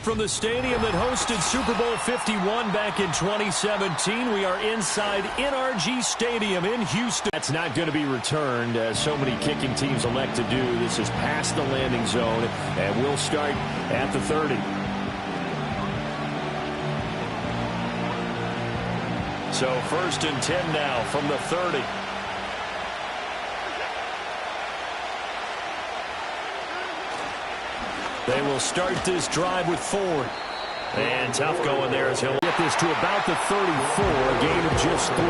from the stadium that hosted Super Bowl 51 back in 2017. We are inside NRG Stadium in Houston. That's not going to be returned, as so many kicking teams elect to do. This is past the landing zone, and we'll start at the 30. So 1st and 10 now from the 30. They will start this drive with Ford. And tough going there as he'll get this to about the 34, a gain of just 3.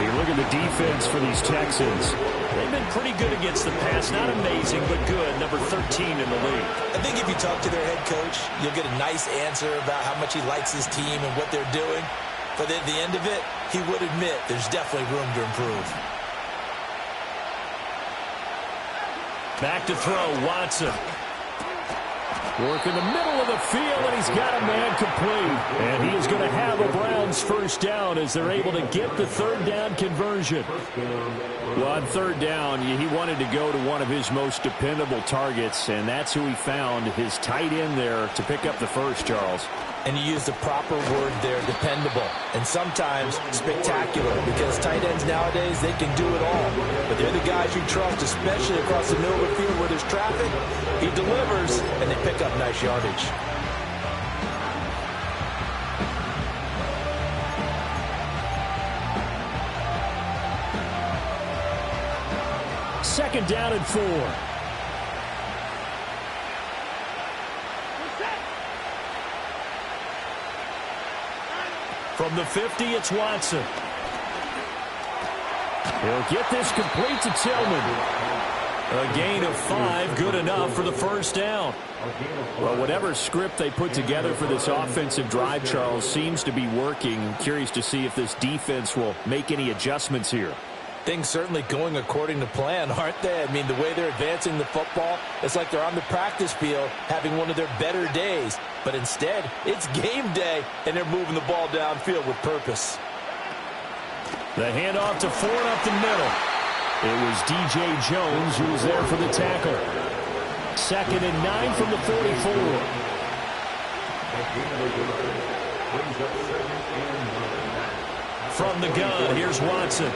You look at the defense for these Texans. They've been pretty good against the pass. Not amazing, but good. Number 13 in the league. I think if you talk to their head coach, you'll get a nice answer about how much he likes his team and what they're doing. But at the end of it, he would admit there's definitely room to improve. Back to throw, Watson. Work in the middle of the field, and he's got a man complete. And he is going to have a Browns first down as they're able to get the 3rd down conversion. Well, on 3rd down, he wanted to go to one of his most dependable targets, and that's who he found, his tight end there, to pick up the first, Charles. And you use the proper word there, dependable, and sometimes spectacular, because tight ends nowadays, they can do it all. But they're the guys you trust, especially across the middle of the field where there's traffic. He delivers, and they pick up nice yardage. Second down and 4. From the 50, it's Watson. He'll get this complete to Tillman. A gain of 5, good enough for the first down. Well, whatever script they put together for this offensive drive, Charles, seems to be working. Curious to see if this defense will make any adjustments here. Things certainly going according to plan, aren't they? I mean, the way they're advancing the football, it's like they're on the practice field having one of their better days. But instead, it's game day, and they're moving the ball downfield with purpose. The handoff to Ford up the middle. It was D.J. Jones who was there for the tackle. 2nd and 9 from the 44. From the gun, here's Watson.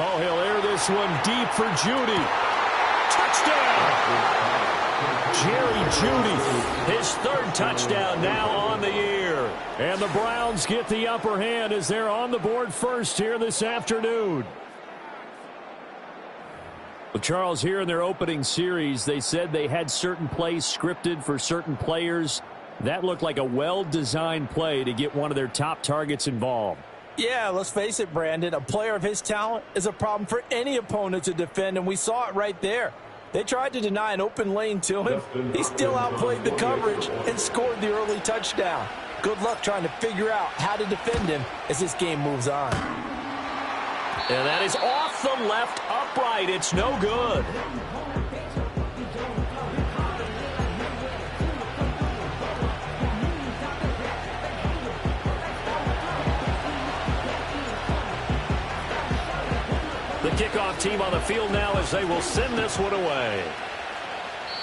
Oh, he'll air this one deep for Judy. Touchdown! Jerry Judy, his 3rd touchdown now on the year. And the Browns get the upper hand as they're on the board first here this afternoon. Well, Charles, here in their opening series, they said they had certain plays scripted for certain players. That looked like a well-designed play to get one of their top targets involved. Yeah, let's face it, Brandon. A player of his talent is a problem for any opponent to defend, and we saw it right there. They tried to deny an open lane to him. He still outplayed the coverage and scored the early touchdown. Good luck trying to figure out how to defend him as this game moves on. And that is off the left upright. It's no good. The kickoff team on the field now as they will send this one away.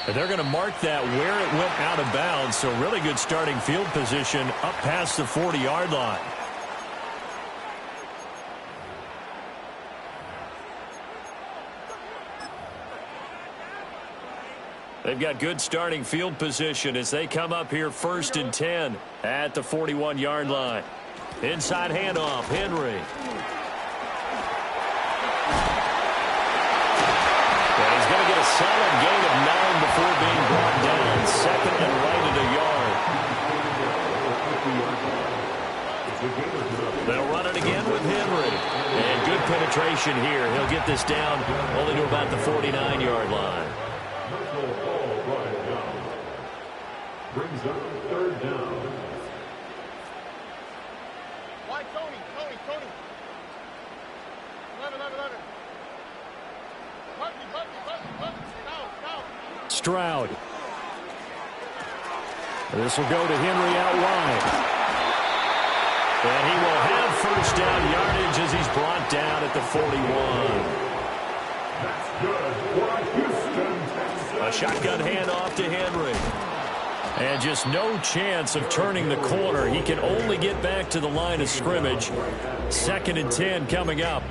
And they're going to mark that where it went out of bounds. So really good starting field position up past the 40-yard line. They've got good starting field position as they come up here 1st and 10 at the 41-yard line. Inside handoff, Henry. And he's going to get a solid gain of 9 before being brought down. 2nd and right at a yard. They'll run it again with Henry. And good penetration here. He'll get this down only to about the 49-yard line. Brings up 3rd down. Why, Tony? 11. Stroud. This will go to Henry out wide. And he will have first down yardage as he's brought down at the 41. That's good for Houston. A shotgun handoff to Henry. And just no chance of turning the corner. He can only get back to the line of scrimmage. 2nd and 10 coming up.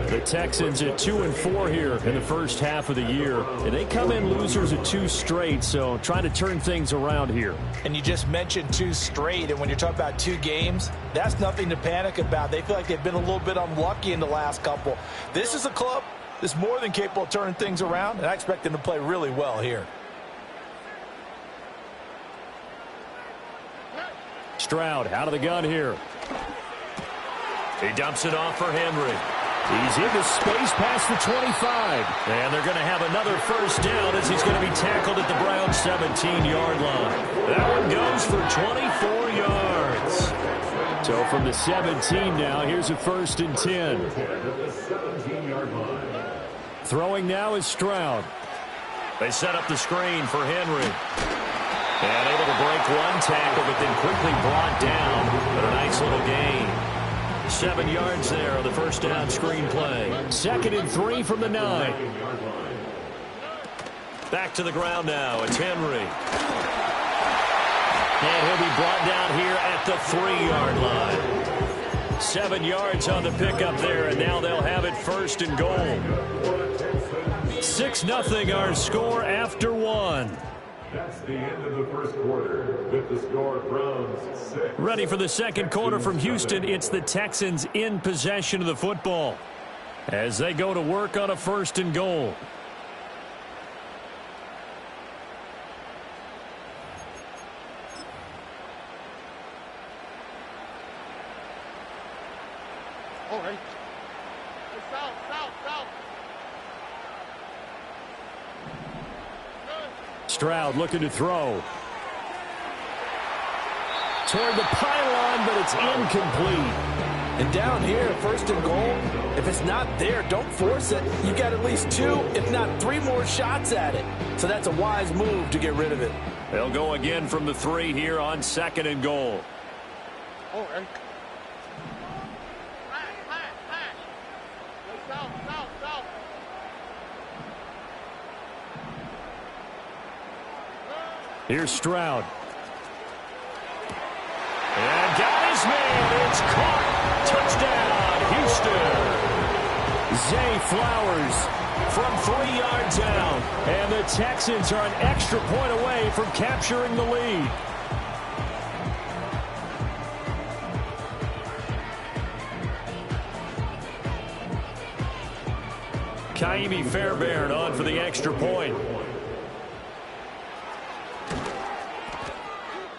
The Texans at 2-4 here in the first half of the year. And they come in losers at 2 straight, so trying to turn things around here. And you just mentioned 2 straight, and when you're talking about 2 games, that's nothing to panic about. They feel like they've been a little bit unlucky in the last couple. This is a club that's more than capable of turning things around, and I expect them to play really well here. Stroud out of the gun here. He dumps it off for Henry. He's into space past the 25. And they're going to have another first down as he's going to be tackled at the Browns' 17-yard line. That one goes for 24 yards. So from the 17 now, here's a 1st and 10. Throwing now is Stroud. They set up the screen for Henry. And able to break one tackle, but then quickly brought down. But a nice little gain. 7 yards there on the first down screen play. 2nd and 3 from the 9. Back to the ground now. It's Henry. And he'll be brought down here at the 3-yard line. 7 yards on the pickup there, and now they'll have it 1st and goal. 6-0 our score after 1. That's the end of the first quarter with the score Browns 6. Ready for the second quarter from Houston. It's the Texans in possession of the football as they go to work on a 1st and goal. All right. South. Stroud looking to throw. Toward the pylon, but it's incomplete. And down here, 1st and goal, if it's not there, don't force it. You got at least 2, if not 3 more shots at it. So that's a wise move to get rid of it. They'll go again from the 3 here on 2nd and goal. All right. South. Here's Stroud. And got his man. It's caught. Touchdown, Houston. Zay Flowers from 3 yards out. And the Texans are an extra point away from capturing the lead. Kaimi Fairbairn on for the extra point.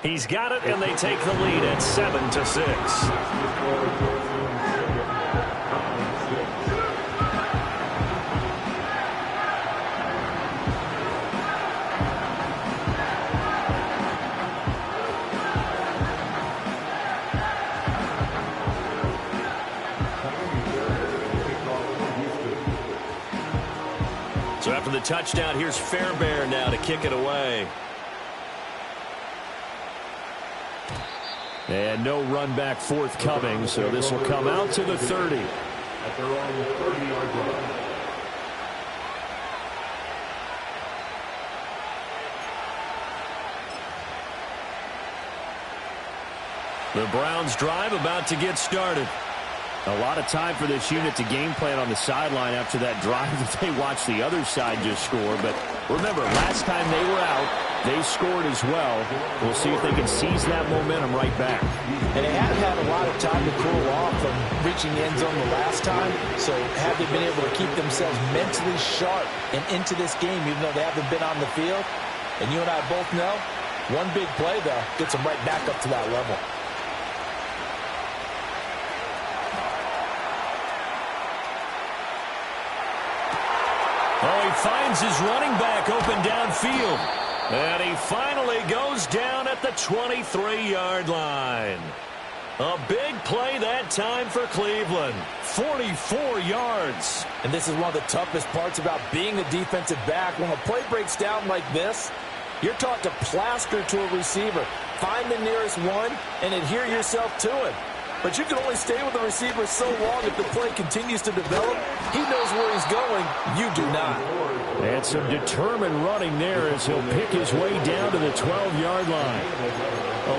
He's got it, and they take the lead at 7-6. So after the touchdown, here's Fairbairn now to kick it away. And no run back forthcoming, so this will come out to the 30. At their own 30-yard line. The Browns drive about to get started. A lot of time for this unit to game plan on the sideline after that drive that they watched the other side just score. But remember, last time they were out, they scored as well. We'll see if they can seize that momentum right back. And they have had a lot of time to cool off from reaching the end zone the last time. So have they been able to keep themselves mentally sharp and into this game, even though they haven't been on the field? And you and I both know, one big play, though, gets them right back up to that level. Oh, he finds his running back open downfield. And he finally goes down at the 23-yard line. A big play that time for Cleveland. 44 yards. And this is one of the toughest parts about being a defensive back. When a play breaks down like this, you're taught to plaster to a receiver. Find the nearest one and adhere yourself to him. But you can only stay with the receiver so long if the play continues to develop. He knows where he's going. You do not. And some determined running there as he'll pick his way down to the 12-yard line.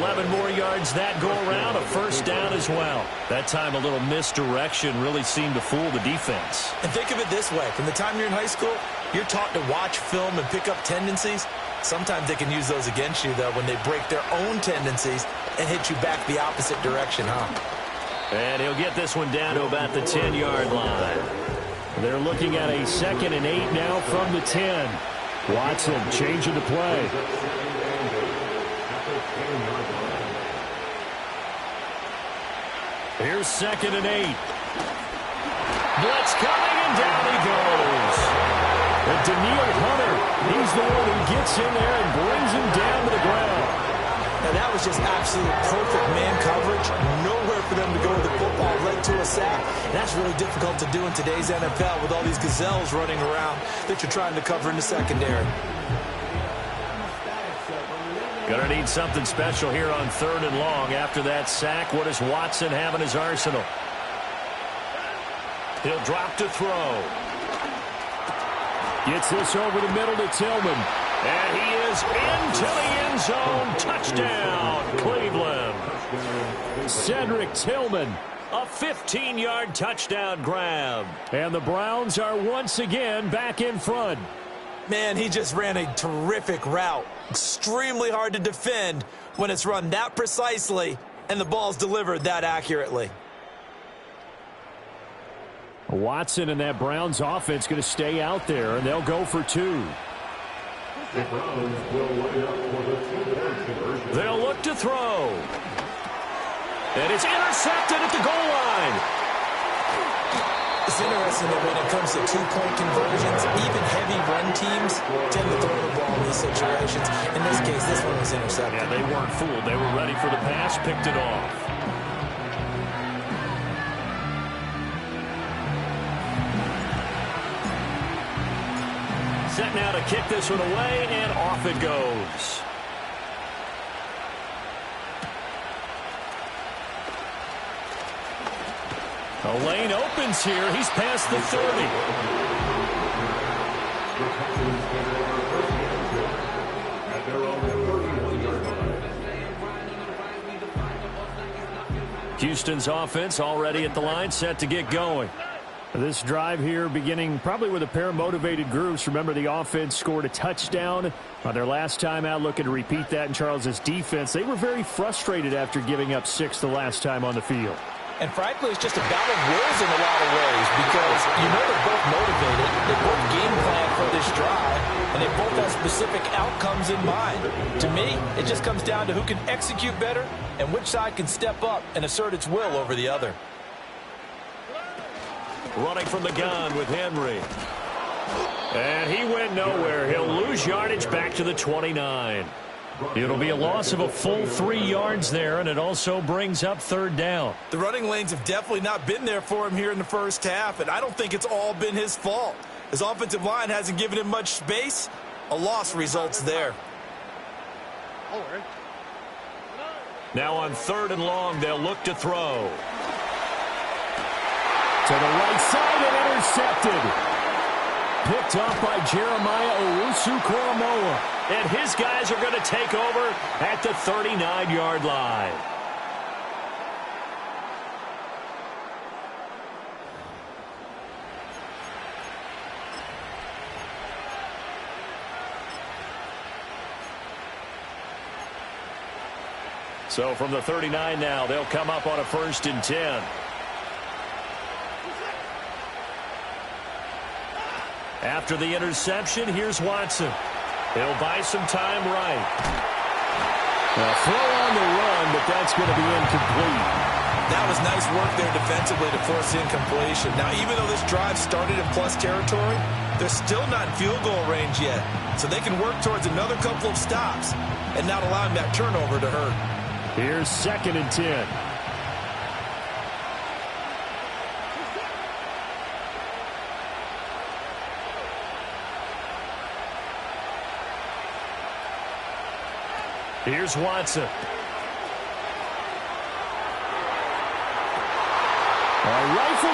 11 more yards that go around, a first down as well. That time a little misdirection really seemed to fool the defense. And think of it this way. From the time you're in high school, you're taught to watch film and pick up tendencies. Sometimes they can use those against you, though, when they break their own tendencies and hit you back the opposite direction, huh? And he'll get this one down to about the 10-yard line. They're looking at a 2nd and 8 now from the 10. Watson changing the play. Here's 2nd and 8. Blitz coming, and down he goes. And Daniil Hunter, he's the one who gets in there and brings him down to the ground. Now, that was just absolute perfect man coverage. Nowhere for them to go with the football. Led to a sack. That's really difficult to do in today's NFL with all these gazelles running around that you're trying to cover in the secondary. Gonna need something special here on 3rd and long. After that sack, what does Watson have in his arsenal? He'll drop to throw. Gets this over the middle to Tillman. And he is into the end zone. Touchdown, Cleveland. Cedric Tillman, a 15-yard touchdown grab. And the Browns are once again back in front. Man, he just ran a terrific route. Extremely hard to defend when it's run that precisely and the ball's delivered that accurately. Watson and that Browns offense going to stay out there, and they'll go for 2. They'll look to throw. And it's intercepted at the goal line. It's interesting that when it comes to two-point conversions, even heavy run teams tend to throw the ball in these situations. In this case, this one was intercepted. Yeah, they weren't fooled. They were ready for the pass, picked it off. Set now to kick this one away, and off it goes. A lane opens here. He's past the 30. Houston's offense already at the line, set to get going. This drive here beginning probably with a pair of motivated groups. Remember, the offense scored a touchdown on their last time out, looking to repeat that in Charles's defense. They were very frustrated after giving up 6 the last time on the field. And frankly, it's just a battle of wills in a lot of ways because you know they're both motivated. They both game plan for this drive, and they both have specific outcomes in mind. To me, it just comes down to who can execute better and which side can step up and assert its will over the other. Running from the gun with Henry. And he went nowhere. He'll lose yardage back to the 29. It'll be a loss of a full 3 yards there, and it also brings up 3rd down. The running lanes have definitely not been there for him here in the first half, and I don't think it's all been his fault. His offensive line hasn't given him much space. A loss results there. Now on 3rd and long, they'll look to throw. To the right side and intercepted. Picked off by Jeremiah Owusu-Koramoah. And his guys are going to take over at the 39-yard line. So from the 39 now, they'll come up on a 1st and 10. After the interception, here's Watson. He'll buy some time right. A throw on the run, but that's going to be incomplete. That was nice work there defensively to force incompletion. Now, even though this drive started in plus territory, they're still not in field goal range yet. So they can work towards another couple of stops and not allowing that turnover to hurt. Here's 2nd and 10. Here's Watson.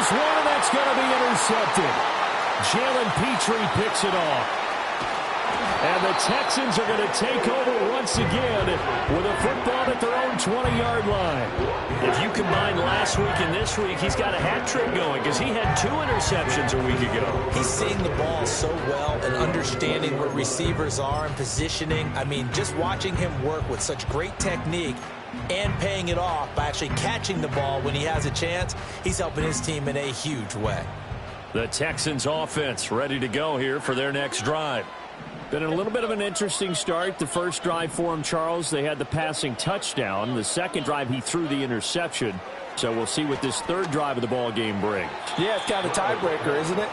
throws one, and that's going to be intercepted. Jalen Petrie picks it off. And the Texans are going to take over once again with a football at their own 20-yard line. If you combine last week and this week, he's got a hat trick going because he had 2 interceptions a week ago. He's seeing the ball so well and understanding where receivers are and positioning. I mean, just watching him work with such great technique and paying it off by actually catching the ball when he has a chance, he's helping his team in a huge way. The Texans offense ready to go here for their next drive. Been a little bit of an interesting start. The first drive for him, Charles, they had the passing touchdown. The second drive, he threw the interception. So we'll see what this third drive of the ball game brings. Yeah, it's kind of a tiebreaker, isn't it?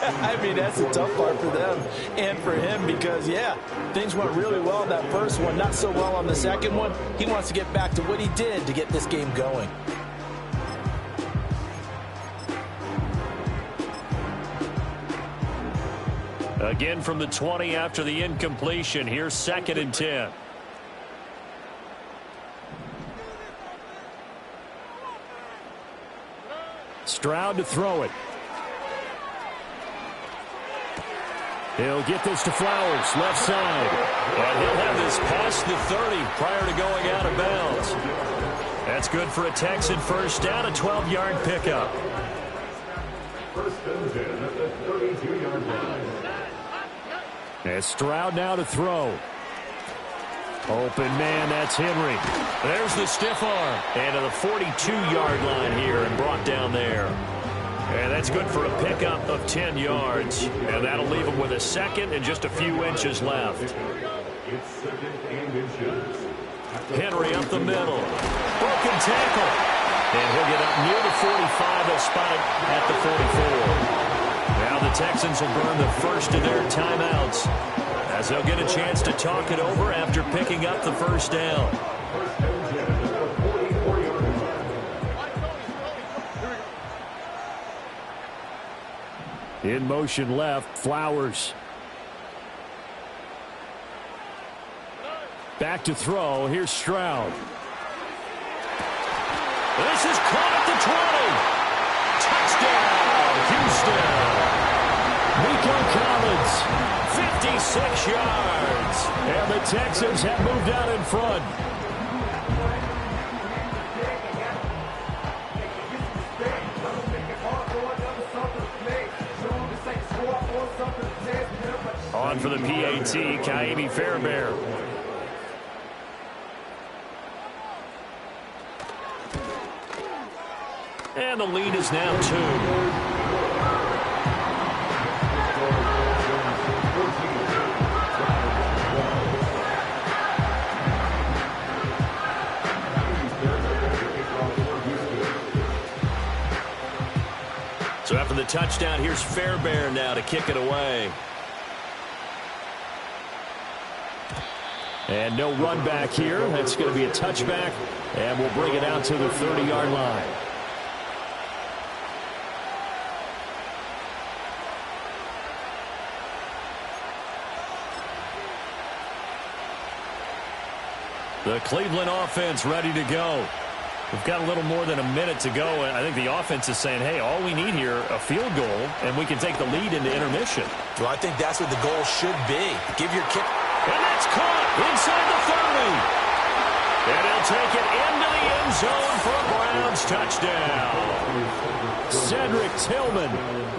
I mean, that's the tough part for them and for him because, yeah, things went really well in that first one, not so well on the second one. He wants to get back to what he did to get this game going. Again from the 20 after the incompletion. Here's 2nd and 10. Stroud to throw it. He'll get this to Flowers, left side. And he'll have this past the 30 prior to going out of bounds. That's good for a Texan first down, a 12-yard pickup. First and 10 at the 32-yard line. And Stroud now to throw. Open man, that's Henry. There's the stiff arm. And to the 42-yard line here and brought down there. And that's good for a pickup of 10 yards. And that'll leave him with a second and just a few inches left. It's 2nd and inches. Henry up the middle. Broken tackle. And he'll get up near the 45. They'll spot it at the 44. Now the Texans will burn the first of their timeouts as they'll get a chance to talk it over after picking up the first down. First and 10 at the 44-yard line. In motion left, Flowers. Back to throw. Here's Stroud. This is caught at the 20. Touchdown, Houston. Nico Collins, 56 yards. And the Texans have moved out in front. On for the PAT, Kaimi Fairbairn. And the lead is now 2. So after the touchdown, here's Fairbairn now to kick it away. And no run back here. That's going to be a touchback. And we'll bring it out to the 30-yard line. The Cleveland offense ready to go. We've got a little more than a minute to go, and I think the offense is saying, hey, all we need here, a field goal, and we can take the lead into intermission. Well, I think that's what the goal should be. Give your kick. And that's caught inside the 30. And he'll take it into the end zone for a Browns touchdown. Cedric Tillman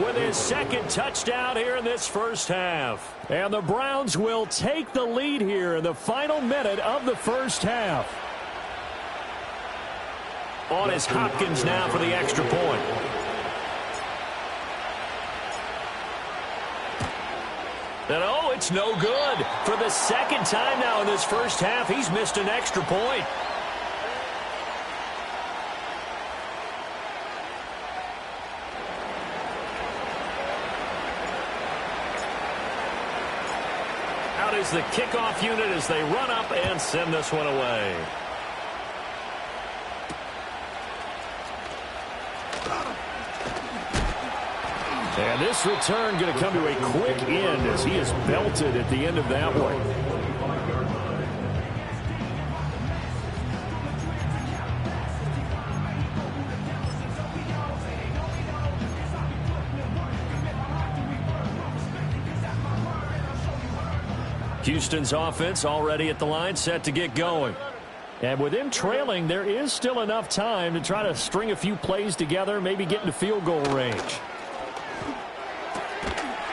with his 2nd touchdown here in this first half. And the Browns will take the lead here in the final minute of the first half. On is Hopkins now for the extra point. And oh, it's no good. For the 2nd time now in this first half, he's missed an extra point. Out is the kickoff unit as they run up and send this one away. And this return going to come to a quick end as he is belted at the end of that one. Houston's offense already at the line, set to get going. And with him trailing, there is still enough time to try to string a few plays together, maybe get into field goal range.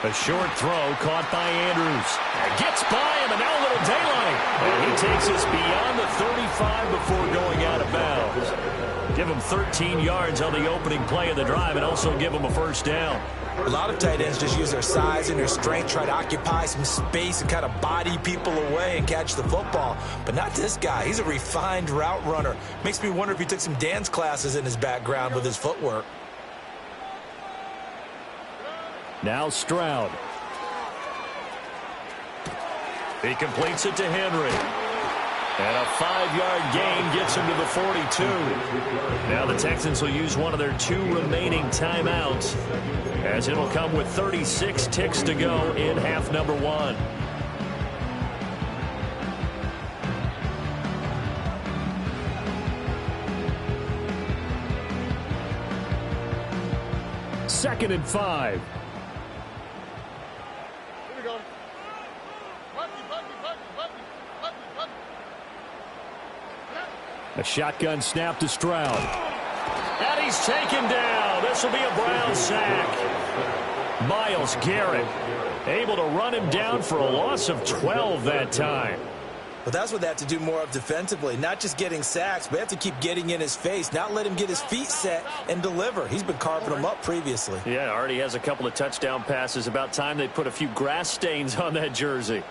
A short throw caught by Andrews. Gets by him, and now a little daylight. And he takes us beyond the 35 before going out of bounds. Give him 13 yards on the opening play of the drive and also give him a first down. A lot of tight ends just use their size and their strength, try to occupy some space and kind of body people away and catch the football. But not this guy. He's a refined route runner. Makes me wonder if he took some dance classes in his background with his footwork. Now Stroud. He completes it to Henry. And a 5-yard gain gets him to the 42. Now the Texans will use one of their 2 remaining timeouts, as it'll come with 36 ticks to go in half number 1. Second and 5. Here we go. A shotgun snap to Stroud. And he's taken down. This will be a Brown sack. Myles Garrett able to run him down for a loss of 12 that time. But that's what they have to do more of defensively. Not just getting sacks, but they have to keep getting in his face. Not let him get his feet set and deliver. He's been carving them up previously. Yeah, already has a couple of touchdown passes. About time they put a few grass stains on that jersey.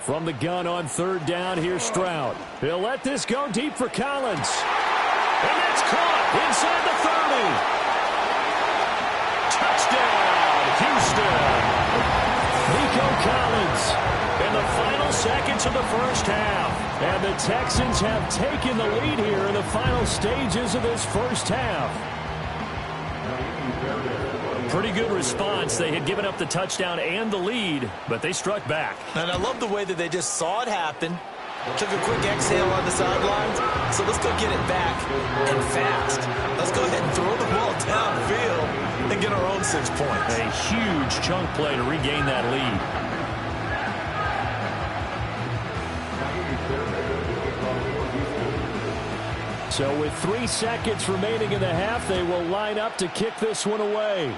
From the gun on third down, here's Stroud. He'll let this go deep for Collins. And that's caught inside the 30. Touchdown, Houston. Nico Collins in the final seconds of the first half. And the Texans have taken the lead here in the final stages of this first half. Pretty good response. They had given up the touchdown and the lead, but they struck back. And I love the way that they just saw it happen, took a quick exhale on the sidelines. So let's go get it back and fast. Let's go ahead and throw the ball downfield and get our own 6 points. A huge chunk play to regain that lead. So with 3 seconds remaining in the half, they will line up to kick this one away.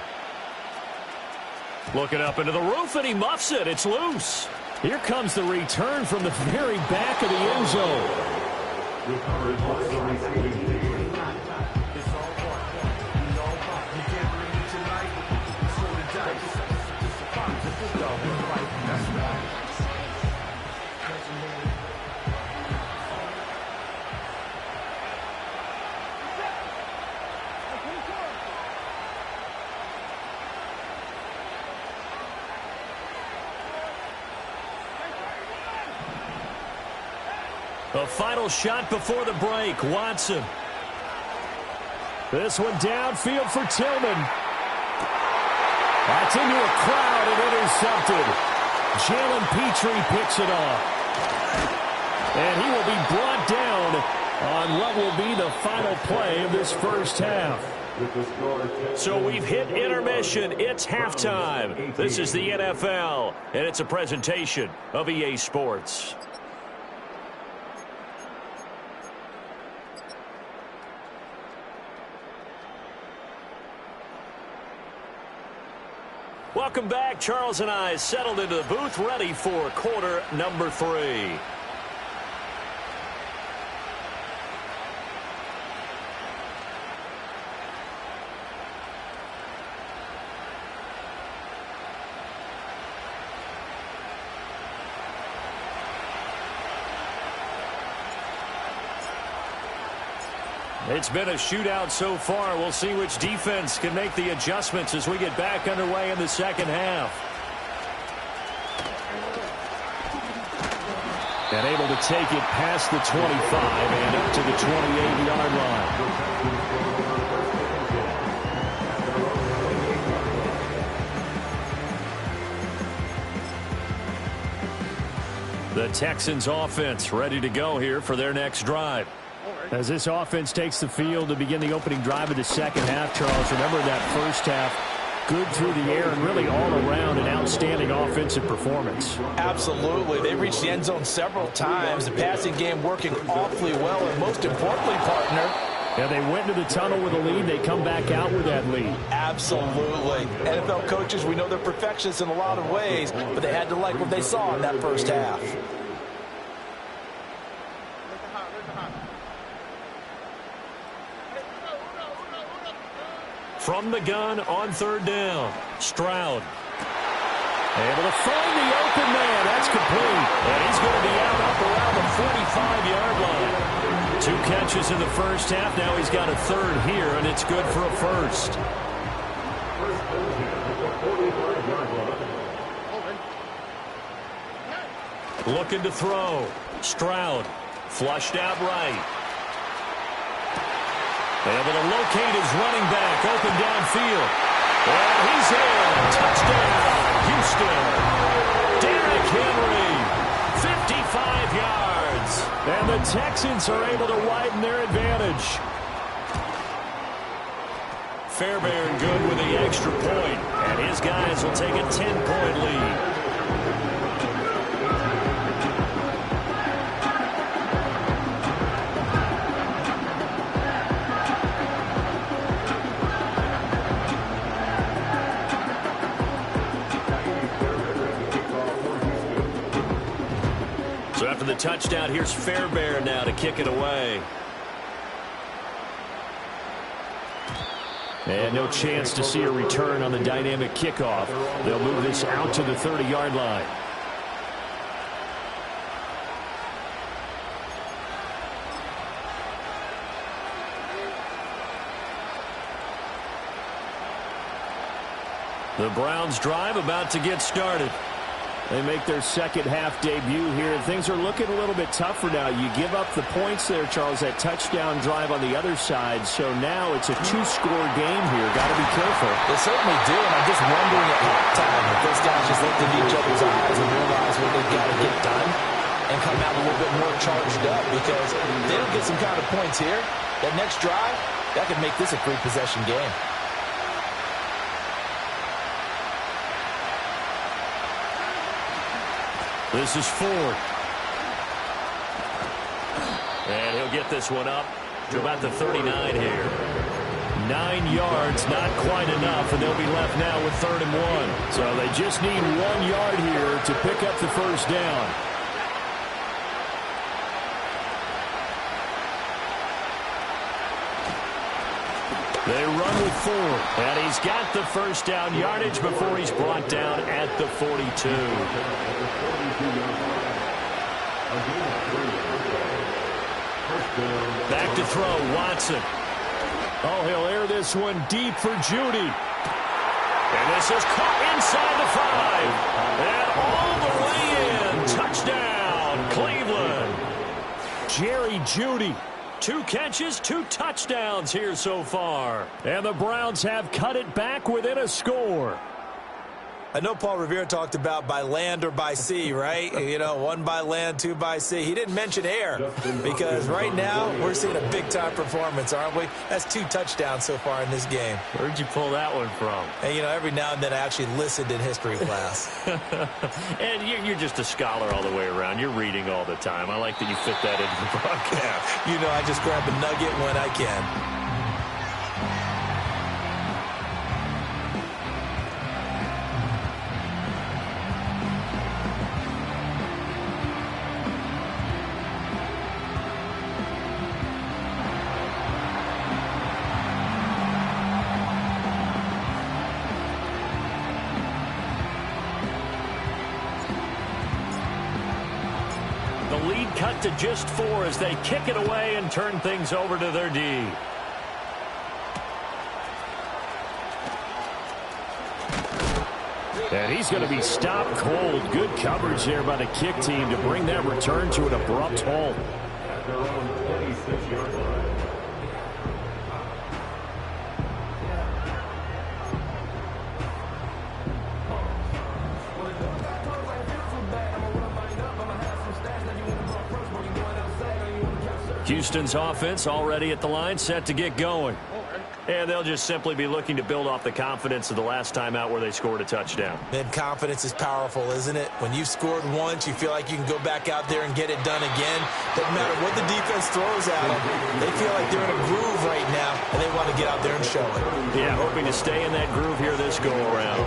Looking up into the roof, and he muffs it. It's loose. Here comes the return from the very back of the end zone. A final shot before the break. Watson. This one downfield for Tillman. That's into a crowd and intercepted. Jalen Petrie picks it off. And he will be brought down on what will be the final play of this first half. So we've hit intermission. It's halftime. This is the NFL, and it's a presentation of EA Sports. Welcome back. Charles and I settled into the booth, ready for quarter number 3. It's been a shootout so far. We'll see which defense can make the adjustments as we get back underway in the second half. And able to take it past the 25 and up to the 28-yard line. The Texans offense ready to go here for their next drive. As this offense takes the field to begin the opening drive of the second half, Charles, remember that first half, Good through the air and really all around an outstanding offensive performance. Absolutely. They reached the end zone several times. The passing game working awfully well. And most importantly, partner, yeah, they went to the tunnel with a lead. They come back out with that lead. Absolutely. NFL coaches, we know they're perfectionists in a lot of ways, but they had to like what they saw in that first half. From the gun on third down, Stroud. Able to find the open man. That's complete. And he's going to be out up around the 45-yard line. 2 catches in the first half. Now he's got a third here, and it's good for a first. Looking to throw. Stroud. Flushed out right. Able to locate his running back. Open downfield. And he's in. Touchdown, Houston. Derrick Henry. 55 yards. And the Texans are able to widen their advantage. Fairbairn good with the extra point. And his guys will take a 10-point lead. So after the touchdown, here's Fairbairn now to kick it away. And no chance to see a return on the dynamic kickoff. They'll move this out to the 30-yard line. The Browns drive about to get started. They make their second half debut here, and things are looking a little bit tougher now. You give up the points there, Charles, that touchdown drive on the other side. So now it's a 2-score game here. Got to be careful. They certainly do, and I'm just wondering at halftime if those guys just looked into each other's eyes and realized what they've got to get done and come out a little bit more charged up, because if they don't get some kind of points here, that next drive, that could make this a 3-possession game. This is Ford. And he'll get this one up to about the 39 here. 9 yards, not quite enough, and they'll be left now with 3rd and 1. So they just need 1 yard here to pick up the first down. They run with Ford, and he's got the first down yardage before he's brought down at the 42. Back to throw, Watson. Oh, he'll air this one deep for Judy. And this is caught inside the 5. And all the way in. Touchdown, Cleveland. Jerry Judy. 2 catches, 2 touchdowns here so far. And the Browns have cut it back within a score. I know Paul Revere talked about by land or by sea, right? You know, 1 by land, 2 by sea. He didn't mention air, because right now we're seeing a big-time performance, aren't we? That's 2 touchdowns so far in this game. Where'd you pull that one from? And, you know, every now and then I actually listened in history class. And you're just a scholar all the way around. You're reading all the time. I like that you fit that into the broadcast. You know, I just grab a nugget when I can. The lead cut to just 4 as they kick it away and turn things over to their D. And he's going to be stopped cold. Good coverage there by the kick team to bring that return to an abrupt halt. At their own 26-yard line. Houston's offense already at the line, set to get going. And they'll just simply be looking to build off the confidence of the last time out where they scored a touchdown. Man, confidence is powerful, isn't it? When you've scored once, you feel like you can go back out there and get it done again. Doesn't matter what the defense throws at them. They feel like they're in a groove right now, and they want to get out there and show it. Yeah, hoping to stay in that groove here this go-around.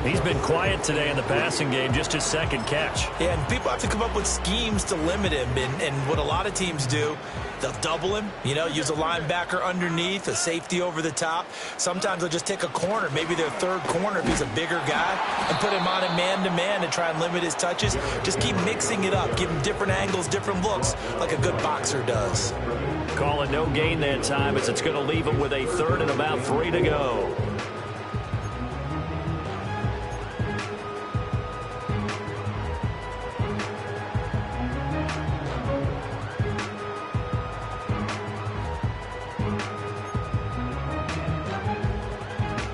He's been quiet today in the passing game, just his second catch. Yeah, and people have to come up with schemes to limit him. And what a lot of teams do, they'll double him, use a linebacker underneath, a safety over the top. Sometimes they'll just take a corner, maybe their third corner if he's a bigger guy, and put him on a man-to-man to try and limit his touches. Just keep mixing it up, give him different angles, different looks, like a good boxer does. Call it no gain that time as it's going to leave him with a 3rd and about 3 to go.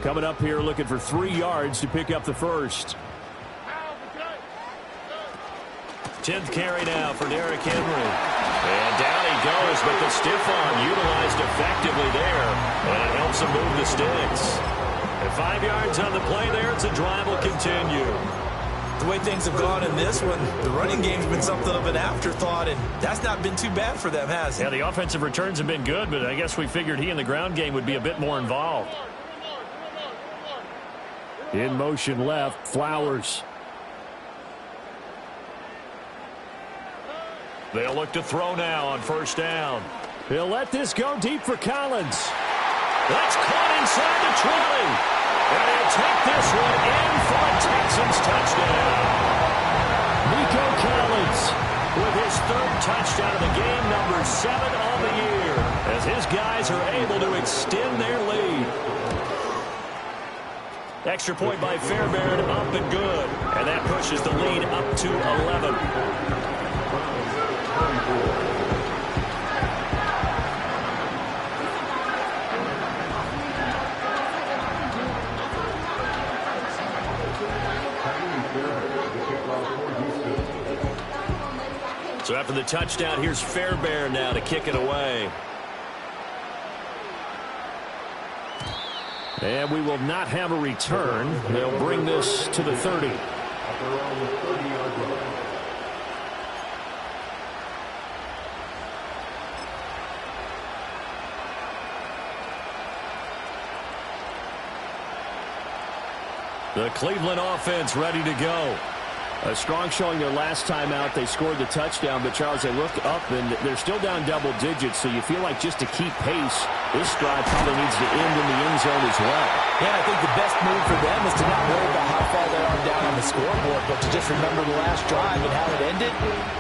Coming up here looking for 3 yards to pick up the first. 10th carry now for Derrick Henry. And down he goes, but the stiff arm utilized effectively there. And it helps him move the sticks. And 5 yards on the play there, it's a drive will continue. The way things have gone in this one, the running game's been something of an afterthought, and that's not been too bad for them, has it? Yeah, the offensive returns have been good, but I guess we figured he in the ground game would be a bit more involved. In motion left, Flowers. They'll look to throw now on 1st down. He'll let this go deep for Collins. That's caught inside the 20. And he'll take this one in for a Texans touchdown. Nico Collins with his 3rd touchdown of the game, number 7 on the year, as his guys are able to extend their lead. Extra point by Fairbairn, up and good. And that pushes the lead up to 11. So after the touchdown, here's Fairbairn now to kick it away. And we will not have a return. They'll bring this to the 30. The Cleveland offense ready to go. A strong showing their last time out. They scored the touchdown, but Charles, they look up and they're still down double digits, so you feel like just to keep pace, this drive probably needs to end in the end zone as well. Yeah, I think the best move for them is to not worry about how far they are down on the scoreboard, but to just remember the last drive and how it ended.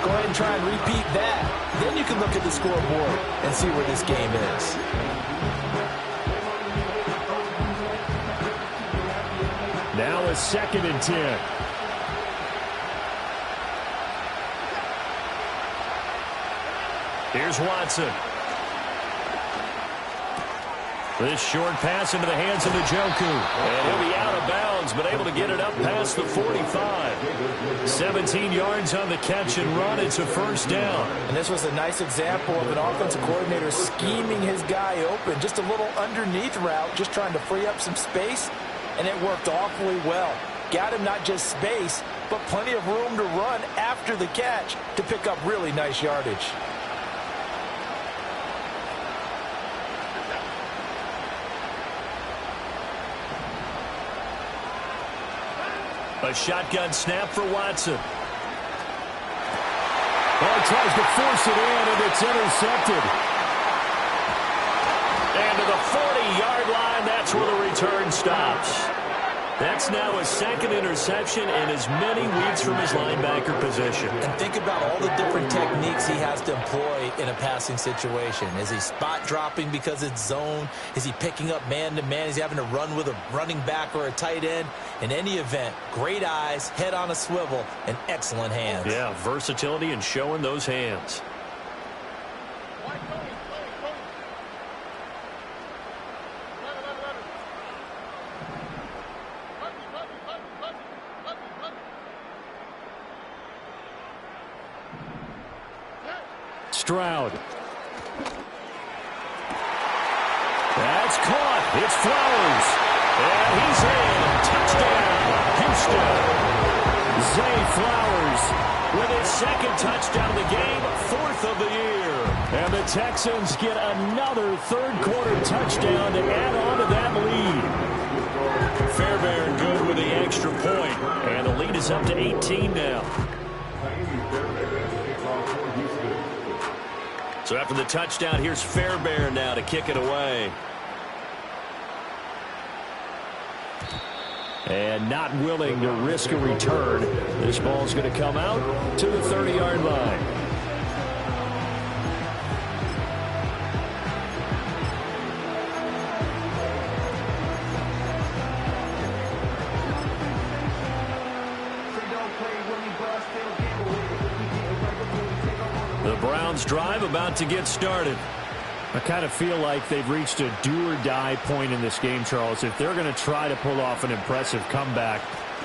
Go ahead and try and repeat that. Then you can look at the scoreboard and see where this game is. Now a 2nd and 10. Here's Watson. This short pass into the hands of Njoku. And he'll be out of bounds, but able to get it up past the 45. 17 yards on the catch and run. It's a 1st down. And this was a nice example of an offensive coordinator scheming his guy open. Just a little underneath route, just trying to free up some space, and it worked awfully well. Got him not just space, but plenty of room to run after the catch to pick up really nice yardage. A shotgun snap for Watson. Oh, tries to force it in, and it's intercepted. And to the 40-yard line, that's where the return stops. That's now a 2nd interception and as many weeks from his linebacker position. And think about all the different techniques he has to employ in a passing situation. Is he spot dropping because it's zone? Is he picking up man-to-man? Is he having to run with a running back or a tight end? In any event, great eyes, head on a swivel, and excellent hands. Yeah, versatility and showing those hands. Stroud. That's caught. It's Flowers. And he's in. Touchdown, Houston. Zay Flowers with his second touchdown of the game, 4th of the year. And the Texans get another third-quarter touchdown to add on to that lead. Fairbairn good with the extra point. And the lead is up to 18 now. So after the touchdown, here's Fairbairn now to kick it away. And not willing to risk a return. This ball's going to come out to the 30-yard line. The Browns drive about to get started. I kind of feel like they've reached a do-or-die point in this game, Charles. If they're going to try to pull off an impressive comeback,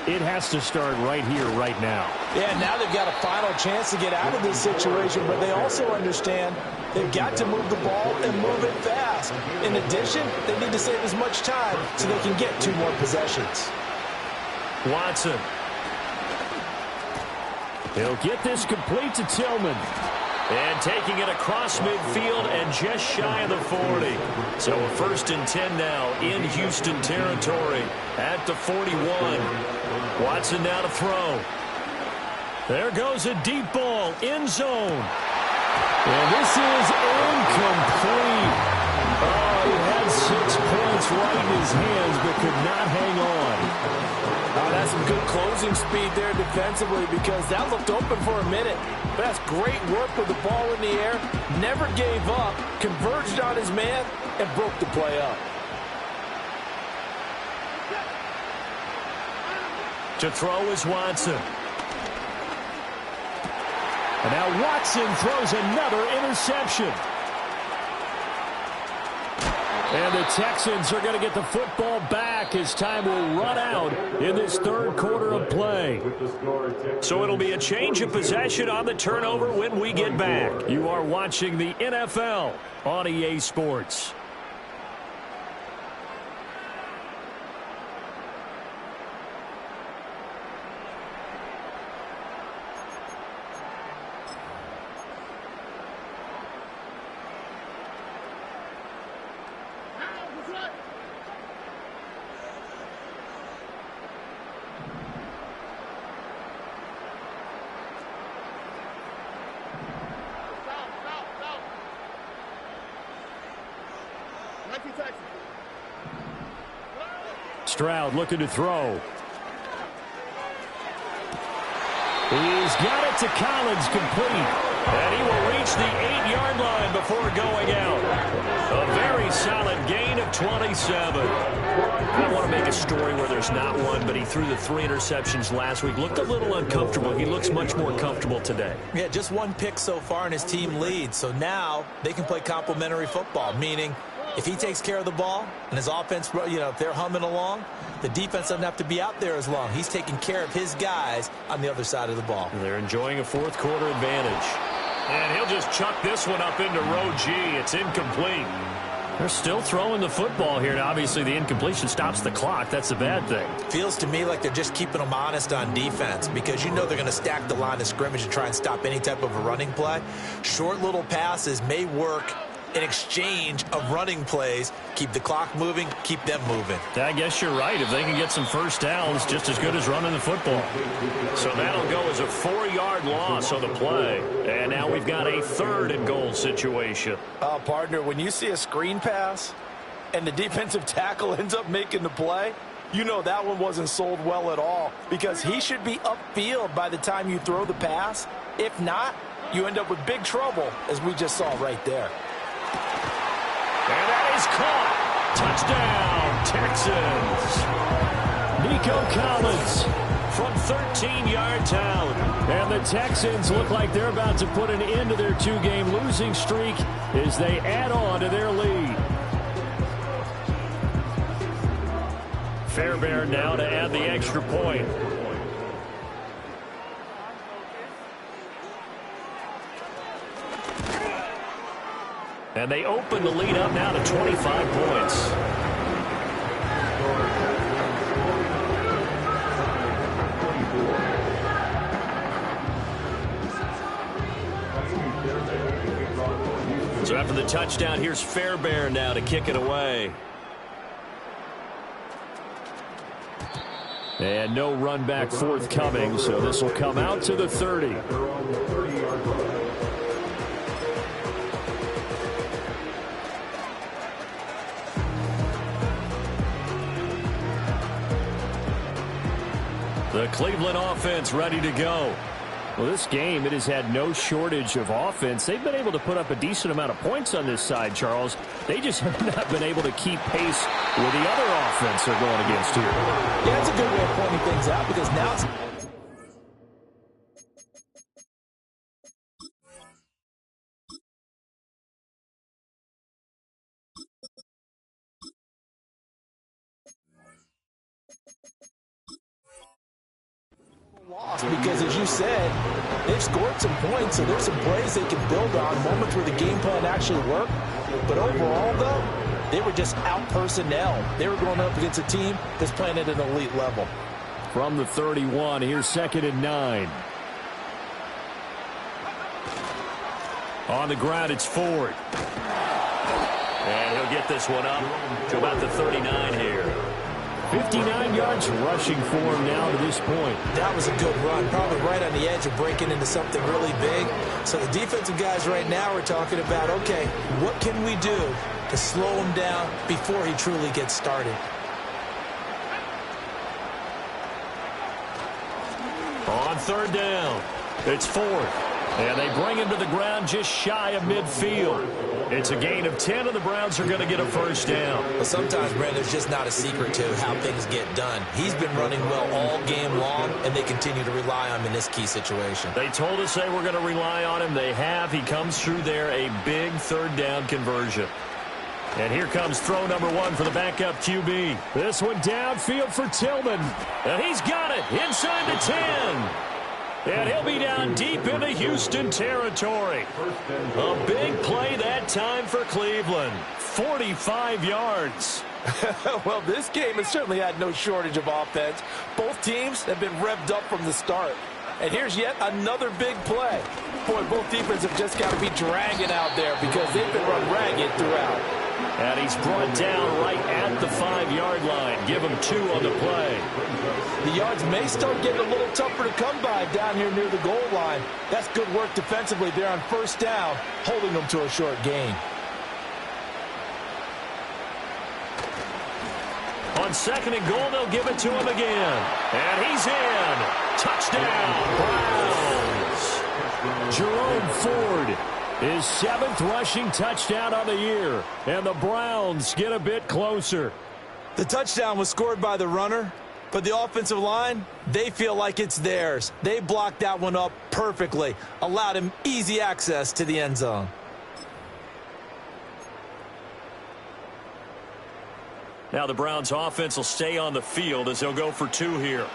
it has to start right here, right now. Yeah, now they've got a final chance to get out of this situation, but they also understand they've got to move the ball and move it fast. In addition, they need to save as much time so they can get 2 more possessions. Watson. He'll get this complete to Tillman. And taking it across midfield and just shy of the 40. So a 1st and 10 now in Houston territory at the 41. Watson now to throw. There goes a deep ball, end zone. And this is incomplete. Oh, he had 6 points right in his hands but could not hang on. Oh, that's some good closing speed there defensively because that looked open for a minute. But that's great work with the ball in the air. Never gave up, converged on his man, and broke the play up. To throw is Watson. And now Watson throws another interception. And the Texans are going to get the football back as time will run out in this third quarter of play. So it'll be a change of possession on the turnover when we get back. You are watching the NFL on EA Sports. Stroud looking to throw. He's got it to Collins, complete. And he will reach the 8-yard line before going out. A very solid gain of 27. I don't want to make a story where there's not one, but he threw the 3 interceptions last week. Looked a little uncomfortable. He looks much more comfortable today. Yeah, just 1 pick so far and his team leads. So now they can play complementary football, meaning if he takes care of the ball and his offense, if they're humming along, the defense doesn't have to be out there as long. He's taking care of his guys on the other side of the ball. They're enjoying a fourth quarter advantage. And he'll just chuck this one up into row G. It's incomplete. They're still throwing the football here. Now, obviously, the incompletion stops the clock. That's a bad thing. Feels to me like they're just keeping them honest on defense because they're going to stack the line of scrimmage and try and stop any type of a running play. Short little passes may work in exchange of running plays. Keep the clock moving, keep them moving. I guess you're right. If they can get some first downs, just as good as running the football. So that'll go as a 4-yard loss on the play. And now we've got a 3rd and goal situation. Partner, when you see a screen pass and the defensive tackle ends up making the play, you know that one wasn't sold well at all because he should be upfield by the time you throw the pass. If not, you end up with big trouble, as we just saw right there. And that is caught. Touchdown, Texans. Nico Collins from 13-yard town. And the Texans look like they're about to put an end to their 2-game losing streak as they add on to their lead. Fairbairn now to add the extra point. And they open the lead up now to 25 points. So after the touchdown, here's Fairbairn now to kick it away. And no run back forthcoming, so this will come out to the 30. The Cleveland offense ready to go. Well, this game, it has had no shortage of offense. They've been able to put up a decent amount of points on this side, Charles. They just have not been able to keep pace with the other offense they're going against here. Yeah, that's a good way of pointing things out because now it's... lost because, as you said, they've scored some points, so there's some plays they can build on, moments where the game plan actually worked. But overall, though, they were just out personnel. They were going up against a team that's playing at an elite level. From the 31, here's 2nd and 9. On the ground, it's Ford. And he'll get this one up to about the 39 here. 59 yards rushing for him now to this point. That was a good run, probably right on the edge of breaking into something really big. So the defensive guys right now are talking about, okay, what can we do to slow him down before he truly gets started? On 3rd down, it's Ford. And they bring him to the ground just shy of midfield. It's a gain of 10, and the Browns are going to get a 1st down. Well, sometimes, Brandon, there's just not a secret to how things get done. He's been running well all game long, and they continue to rely on him in this key situation. They told us they were going to rely on him. They have. He comes through there, a big 3rd down conversion. And here comes throw number 1 for the backup QB. This one downfield for Tillman. And he's got it inside the 10. And he'll be down deep into Houston territory. A big play that time for Cleveland. 45 yards. Well, this game has certainly had no shortage of offense. Both teams have been revved up from the start. And here's yet another big play. Boy, both defenses have just got to be dragging out there because they've been run ragged throughout. And he's brought down right at the 5-yard line. Give him 2 on the play. The yards may start getting a little tougher to come by down here near the goal line. That's good work defensively there on 1st down, holding them to a short gain. On 2nd and goal, they'll give it to him again. And he's in. Touchdown, Browns. Jerome Ford, his 7th rushing touchdown on the year. And the Browns get a bit closer. The touchdown was scored by the runner, but the offensive line, they feel like it's theirs. They blocked that one up perfectly, allowed him easy access to the end zone. Now the Browns offense will stay on the field as they'll go for 2 here.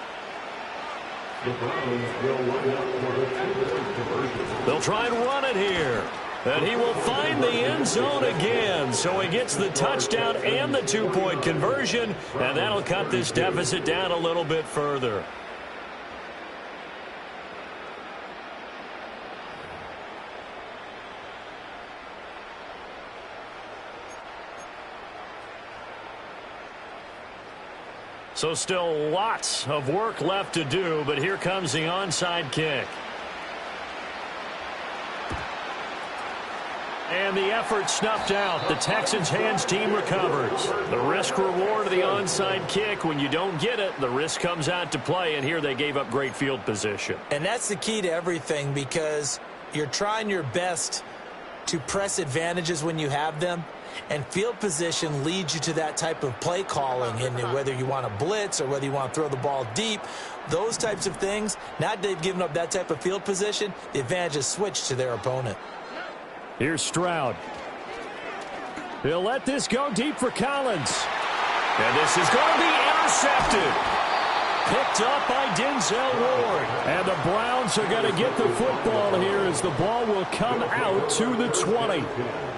They'll try and run it here. And he will find the end zone again. So he gets the touchdown and the 2-point conversion. And that'll cut this deficit down a little bit further. So still lots of work left to do, but here comes the onside kick. And the effort snuffed out. The Texans' hands team recovers. The risk-reward of the onside kick, when you don't get it, the risk comes out to play, and here they gave up great field position. And that's the key to everything because you're trying your best to press advantages when you have them, and field position leads you to that type of play calling, and whether you want to blitz or whether you want to throw the ball deep, those types of things, now that they've given up that type of field position, the advantage is switched to their opponent. Here's Stroud. He'll let this go deep for Collins. And this is going to be intercepted. Picked up by Denzel Ward. And the Browns are going to get the football here as the ball will come out to the 20.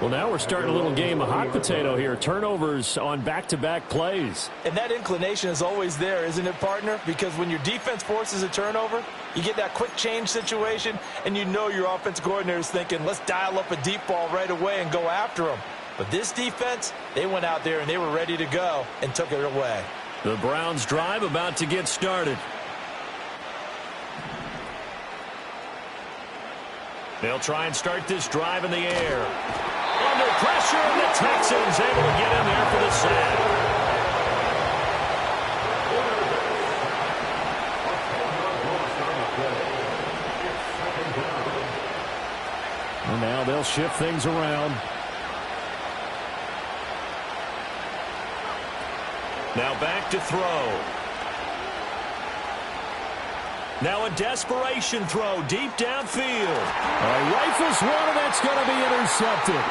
Well, now we're starting a little game of hot potato here. Turnovers on back-to-back plays. And that inclination is always there, isn't it, partner? Because when your defense forces a turnover, you get that quick change situation, and you know your offense coordinator is thinking, let's dial up a deep ball right away and go after them. But this defense, they went out there and they were ready to go and took it away. The Browns drive about to get started. They'll try and start this drive in the air. Under pressure, and the Texans able to get in there for the sack. And now they'll shift things around. Now back to throw. Now a desperation throw deep downfield. Rifles one, and that's going to be intercepted.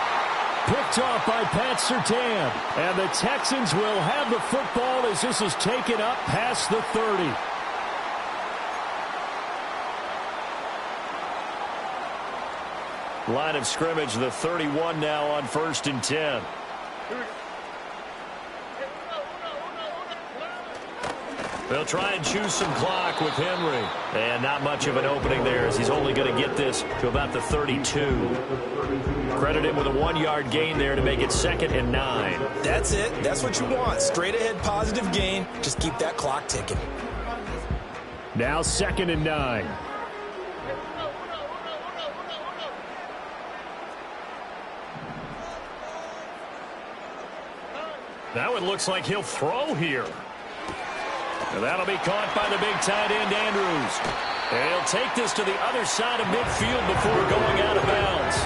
Picked off by Pat Surtain. And the Texans will have the football as this is taken up past the 30. Line of scrimmage, the 31 now on 1st and 10. They'll try and choose some clock with Henry. And not much of an opening there as he's only going to get this to about the 32. Credit him with a 1-yard gain there to make it 2nd and 9. That's it. That's what you want. Straight ahead positive gain. Just keep that clock ticking. Now 2nd and 9. Now it looks like he'll throw here. And that'll be caught by the big tight end, Andrews. And he'll take this to the other side of midfield before going out of bounds.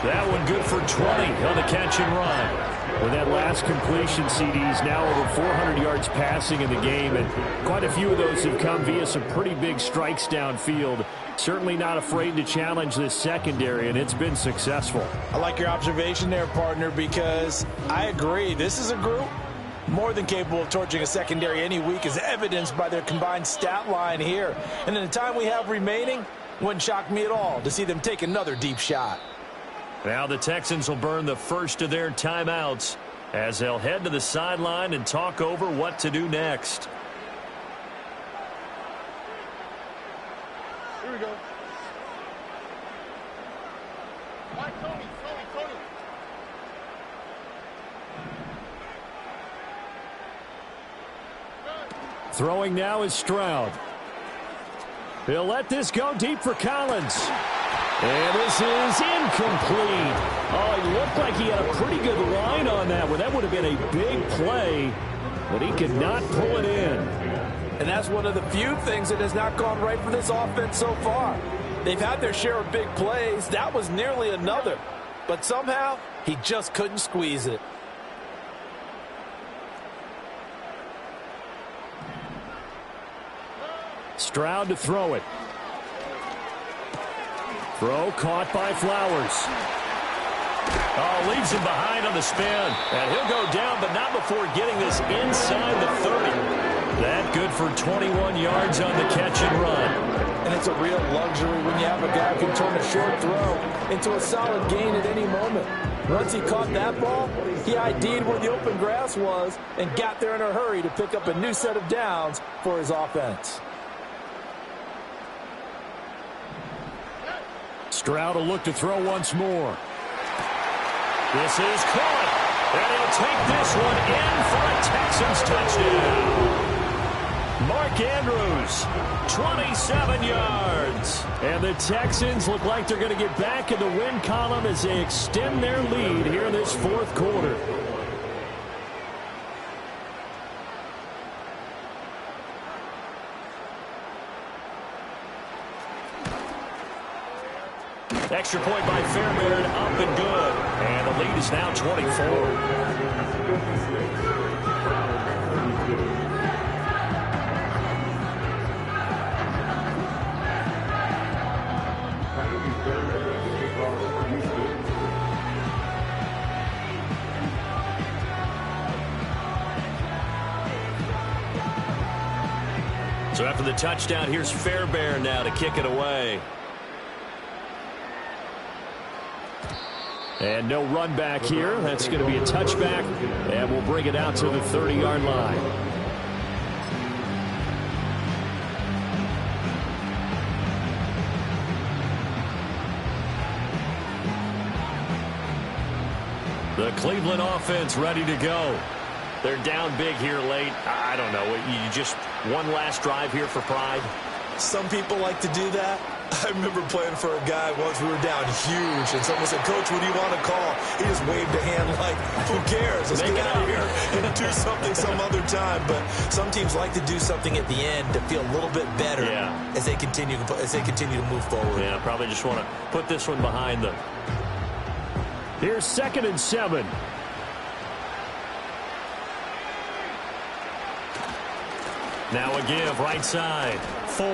That one good for 20 on the catch and run. With that last completion, CD's now over 400 yards passing in the game, and quite a few of those have come via some pretty big strikes downfield. Certainly not afraid to challenge this secondary, and it's been successful. I like your observation there, partner, because I agree. This is a group more than capable of torching a secondary any week, as evidenced by their combined stat line here. And in the time we have remaining, wouldn't shock me at all to see them take another deep shot. Now the Texans will burn the first of their timeouts as they'll head to the sideline and talk over what to do next. Here we go. Mike, Tony. Throwing now is Stroud. He'll let this go deep for Collins. And this is incomplete. Oh, he looked like he had a pretty good line on that one. That would have been a big play, but he could not pull it in. And that's one of the few things that has not gone right for this offense so far. They've had their share of big plays. That was nearly another. But somehow, he just couldn't squeeze it. Stroud to throw it. Throw caught by Flowers. Oh, leaves him behind on the spin. And he'll go down, but not before getting this inside the 30. That good for 21 yards on the catch and run. And it's a real luxury when you have a guy who can turn a short throw into a solid gain at any moment. Once he caught that ball, he ID'd where the open grass was and got there in a hurry to pick up a new set of downs for his offense. Stroud will look to throw once more. This is caught. And he'll take this one in for a Texans touchdown. Mark Andrews, 27 yards. And the Texans look like they're going to get back in the win column as they extend their lead here in this fourth quarter. Extra point by Fairbairn, up and good. And the lead is now 24. So after the touchdown, here's Fairbairn now to kick it away. And no run back here. That's going to be a touchback, and we'll bring it out to the 30-yard line. The Cleveland offense ready to go. They're down big here late. I don't know. You just one last drive here for pride? Some people like to do that. I remember playing for a guy once. We were down huge, and someone said, "Coach, what do you want to call?" He just waved a hand like, "Who cares? Let's get out of here and do something some other time." But some teams like to do something at the end to feel a little bit better as they continue to move forward. Yeah, probably just want to put this one behind them. Here's 2nd and 7. Now a give right side. Ford.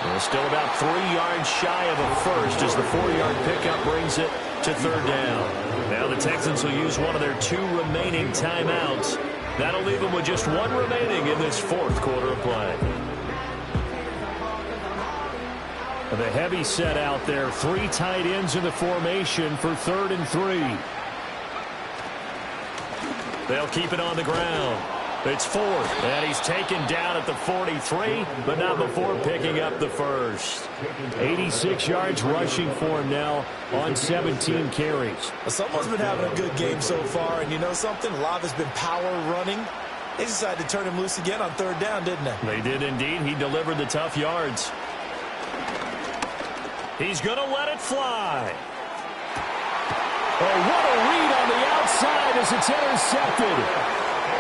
Well, still about 3 yards shy of a first as the 4-yard pickup brings it to 3rd down. Now the Texans will use one of their 2 remaining timeouts. That'll leave them with just 1 remaining in this 4th quarter of play. The heavy set out there. 3 tight ends in the formation for 3rd and 3. They'll keep it on the ground. It's Ford, and he's taken down at the 43, but not before picking up the first. 86 yards rushing for him now on 17 carries. Someone's been having a good game so far, and you know something? A lot has been power running. They decided to turn him loose again on 3rd down, didn't they? They did indeed. He delivered the tough yards. He's going to let it fly. Oh, what a read on the outside as it's intercepted.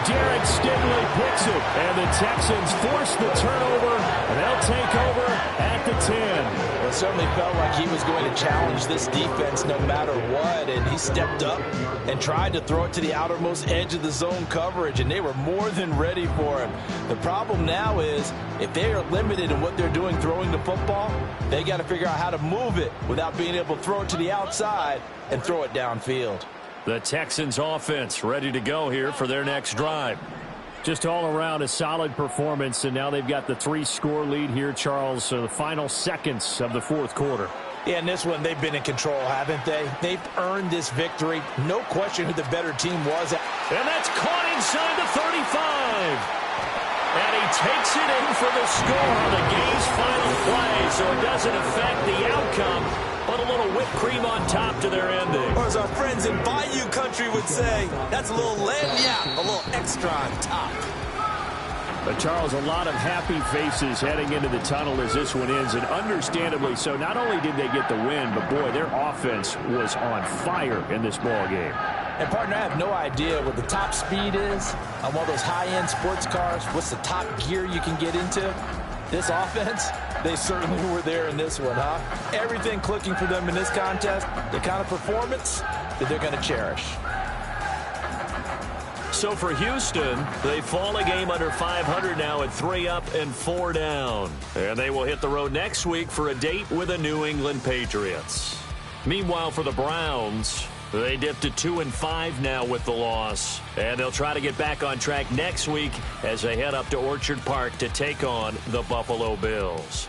Jared Stingley picks it, and the Texans force the turnover, and they'll take over at the 10. Well, it certainly felt like he was going to challenge this defense no matter what, and he stepped up and tried to throw it to the outermost edge of the zone coverage, and they were more than ready for him. The problem now is if they are limited in what they're doing throwing the football, they got to figure out how to move it without being able to throw it to the outside and throw it downfield. The Texans offense ready to go here for their next drive. Just all around a solid performance, and now they've got the 3-score lead here, Charles. So the final seconds of the 4th quarter. Yeah, in this one, they've been in control, haven't they? They've earned this victory. No question who the better team was. And that's caught inside the 35. And he takes it in for the score on the game's final play, so it doesn't affect the outcome, but a little whipped cream on top to their ending. Or as our friends in Bayou Country would say, that's a little lagniappe, a little extra on top. But, Charles, a lot of happy faces heading into the tunnel as this one ends, and understandably so. Not only did they get the win, but, boy, their offense was on fire in this ball game. And, partner, I have no idea what the top speed is on one of those high-end sports cars. What's the top gear you can get into? This offense, they certainly were there in this one, huh? Everything clicking for them in this contest, the kind of performance that they're going to cherish. So for Houston, they fall a game under 500 now at 3 up and 4 down. And they will hit the road next week for a date with the New England Patriots. Meanwhile, for the Browns, they dipped to 2-5 now with the loss. And they'll try to get back on track next week as they head up to Orchard Park to take on the Buffalo Bills.